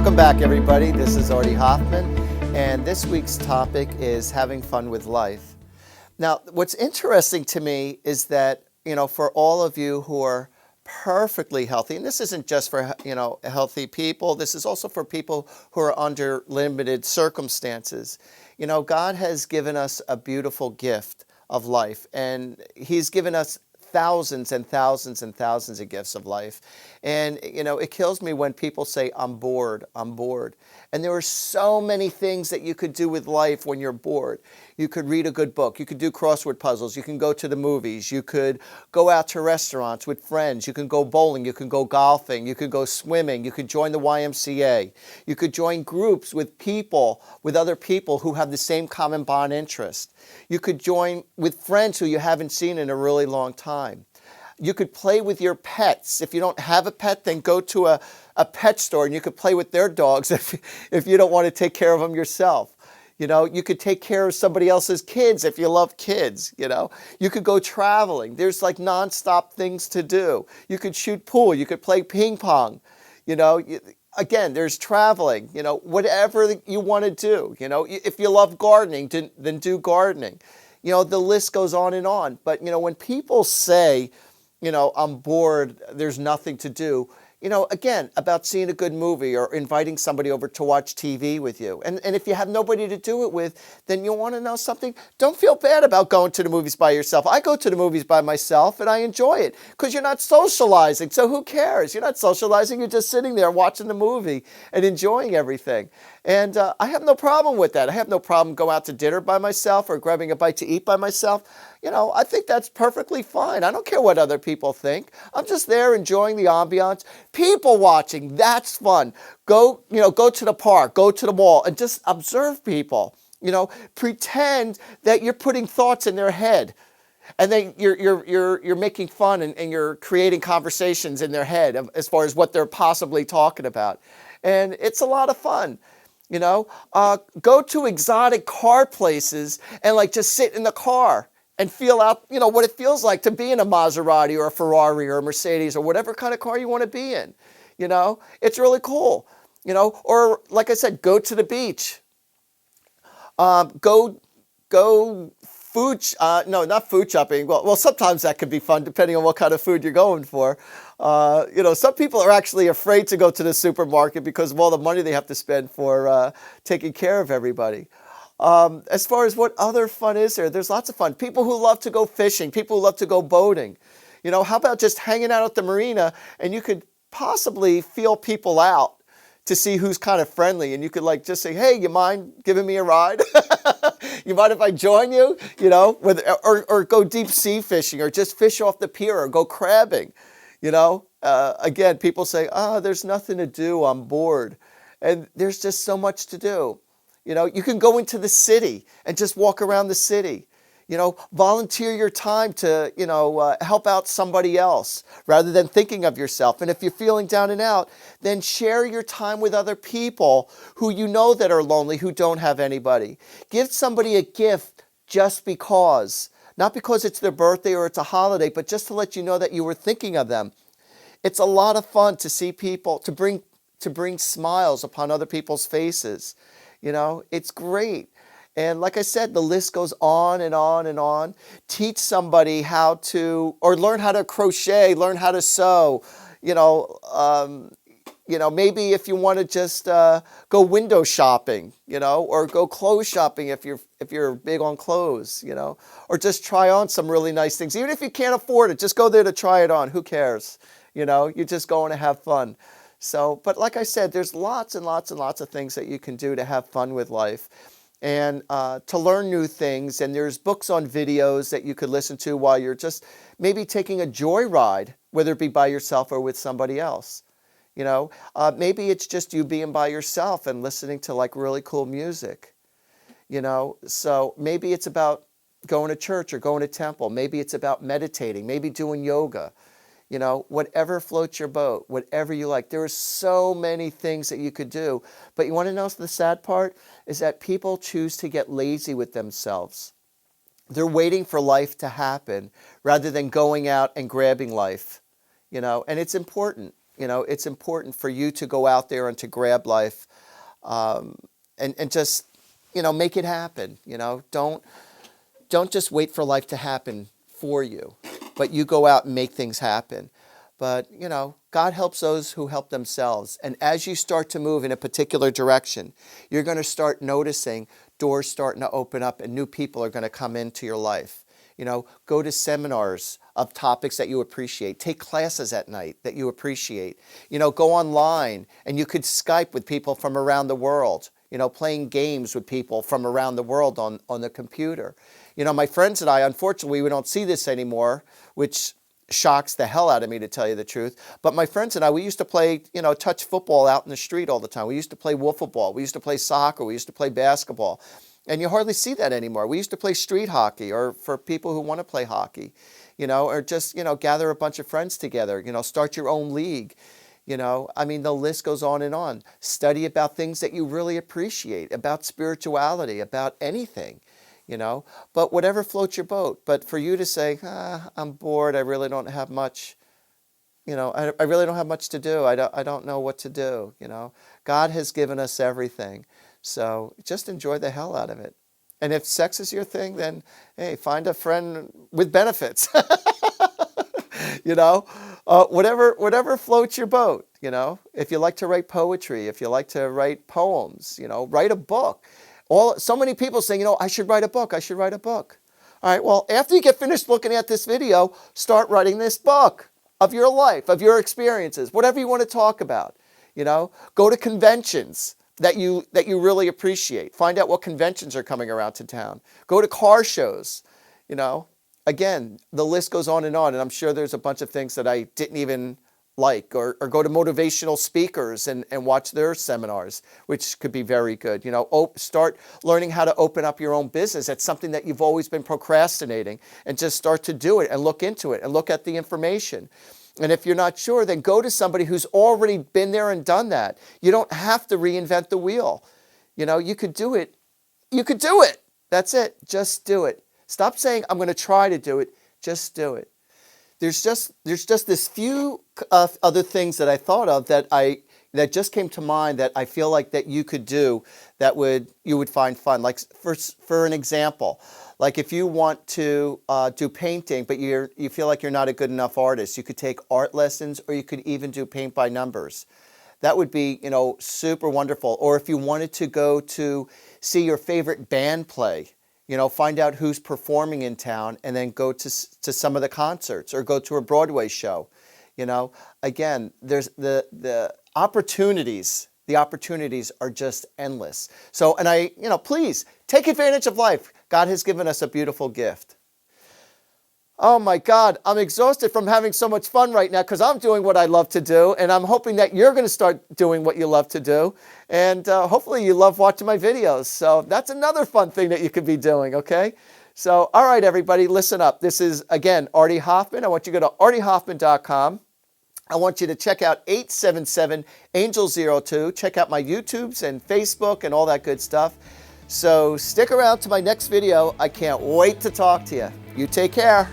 Welcome back, everybody. This is Artie Hoffman, and this week's topic is having fun with life. Now, what's interesting to me is that, for all of you who are perfectly healthy, and this isn't just for, healthy people, this is also for people who are under limited circumstances. God has given us a beautiful gift of life, and He's given us thousands and thousands and thousands of gifts of life. And, it kills me when people say, I'm bored, I'm bored. And there are so many things that you could do with life when you're bored. You could read a good book. You could do crossword puzzles. You can go to the movies. You could go out to restaurants with friends. You can go bowling. You can go golfing. You could go swimming. You could join the YMCA. You could join groups with other people who have the same common bond interest. You could join with friends who you haven't seen in a really long time. You could play with your pets. If you don't have a pet, then go to a pet store and you could play with their dogs if you don't want to take care of them yourself. You could take care of somebody else's kids if you love kids, You could go traveling. There's like nonstop things to do. You could shoot pool. You could play ping pong. Again, there's traveling, whatever you want to do. If you love gardening, then do gardening. The list goes on and on. But, when people say, I'm bored, there's nothing to do, again, about seeing a good movie or inviting somebody over to watch TV with you. And if you have nobody to do it with, then you want to know something, don't feel bad about going to the movies by yourself. I go to the movies by myself and I enjoy it because you're not socializing. So who cares? You're not socializing. You're just sitting there watching the movie and enjoying everything. And I have no problem with that. I have no problem going out to dinner by myself or grabbing a bite to eat by myself. I think that's perfectly fine. I don't care what other people think. I'm just there enjoying the ambiance. People watching, that's fun. Go to the park, go to the mall, and just observe people. Pretend that you're putting thoughts in their head. And then you're making fun and you're creating conversations in their head as far as what they're possibly talking about. And it's a lot of fun. Go to exotic car places and just sit in the car and feel out, what it feels like to be in a Maserati or a Ferrari or a Mercedes or whatever kind of car you want to be in. It's really cool. Or like I said, go to the beach. Go not food shopping. Well, sometimes that could be fun depending on what kind of food you're going for. Some people are actually afraid to go to the supermarket because of all the money they have to spend for taking care of everybody. As far as what other fun is there's lots of fun. People who love to go fishing, people who love to go boating. How about just hanging out at the marina and you could possibly feel people out to see who's kind of friendly, and you could just say, hey, you mind giving me a ride? You mind if I join you? Or go deep sea fishing or just fish off the pier or go crabbing. Again, people say, there's nothing to do, I'm bored. And there's just so much to do. You can go into the city and just walk around the city. Volunteer your time to, help out somebody else rather than thinking of yourself. And if you're feeling down and out, then share your time with other people who that are lonely, who don't have anybody. Give somebody a gift just because. Not because it's their birthday or it's a holiday, but just to let you know that you were thinking of them. It's a lot of fun to see people, to bring smiles upon other people's faces. It's great. And like I said, the list goes on and on and on. Teach somebody how to, or learn how to crochet, learn how to sew. Maybe if you want to just go window shopping, or go clothes shopping if you're big on clothes, or just try on some really nice things. Even if you can't afford it, just go there to try it on. Who cares? You're just going to have fun. So, but like I said, there's lots and lots and lots of things that you can do to have fun with life. And to learn new things. And there's books on videos that you could listen to while you're just maybe taking a joyride, whether it be by yourself or with somebody else. Maybe it's just you being by yourself and listening to really cool music. So maybe it's about going to church or going to temple. Maybe it's about meditating, maybe doing yoga. Whatever floats your boat, whatever you like. There are so many things that you could do. But you want to know the sad part is that people choose to get lazy with themselves. They're waiting for life to happen rather than going out and grabbing life. And it's important. You know, it's important for you to go out there and to grab life, and just, you know, make it happen. You know, don't just wait for life to happen for you, but you go out and make things happen. But, you know, God helps those who help themselves. And as you start to move in a particular direction, you're going to start noticing doors starting to open up and new people are going to come into your life. You know, go to seminars of topics that you appreciate. Take classes at night that you appreciate. You know, go online and you could Skype with people from around the world. You know, playing games with people from around the world on the computer. You know, my friends and I, unfortunately, we don't see this anymore, which shocks the hell out of me, to tell you the truth. But my friends and I, we used to play, you know, touch football out in the street all the time. We used to play wiffle ball. We used to play soccer. We used to play basketball. And you hardly see that anymore. We used to play street hockey, or for people who want to play hockey, you know, or just, you know, gather a bunch of friends together, you know, start your own league. You know, I mean, the list goes on and on. Study about things that you really appreciate, about spirituality, about anything, you know. But whatever floats your boat. But for you to say, I'm bored, I really don't have much, you know, I really don't have much to do. I don't know what to do, you know. God has given us everything. So just enjoy the hell out of it. And if sex is your thing, then, hey, find a friend with benefits. You know, whatever floats your boat, you know. If you like to write poetry, if you like to write poems, you know, write a book. So many people saying, you know, I should write a book. I should write a book. All right, well, after you get finished looking at this video, start writing this book of your life, of your experiences, whatever you want to talk about. You know, go to conventions that you really appreciate. Find out what conventions are coming around to town. Go to car shows, you know. Again, the list goes on, and I'm sure there's a bunch of things that I didn't even like, or go to motivational speakers and watch their seminars, which could be very good. You know, start learning how to open up your own business. That's something that you've always been procrastinating, and just start to do it and look into it and look at the information. And if you're not sure, then go to somebody who's already been there and done that. You don't have to reinvent the wheel. You know, you could do it. You could do it. That's it. Just do it. Stop saying, I'm going to try to do it. Just do it. There's just this few other things that I thought of that just came to mind that I feel like that you could do that you would find fun. Like for an example, like if you want to do painting, but you feel like you're not a good enough artist, you could take art lessons, or you could even do paint by numbers. That would be, you know, super wonderful. Or if you wanted to go to see your favorite band play, you know, find out who's performing in town and then go to some of the concerts, or go to a Broadway show. You know, again, there's the opportunities. The opportunities are just endless. So, and you know, please take advantage of life. God has given us a beautiful gift. Oh my God, I'm exhausted from having so much fun right now because I'm doing what I love to do, and I'm hoping that you're going to start doing what you love to do, and hopefully you love watching my videos. So that's another fun thing that you could be doing, okay? So, all right, everybody, listen up. This is, again, Artie Hoffman. I want you to go to artiehoffman.com. I want you to check out 877-ANGEL02. Check out my YouTubes and Facebook and all that good stuff. So stick around to my next video. I can't wait to talk to you. You take care.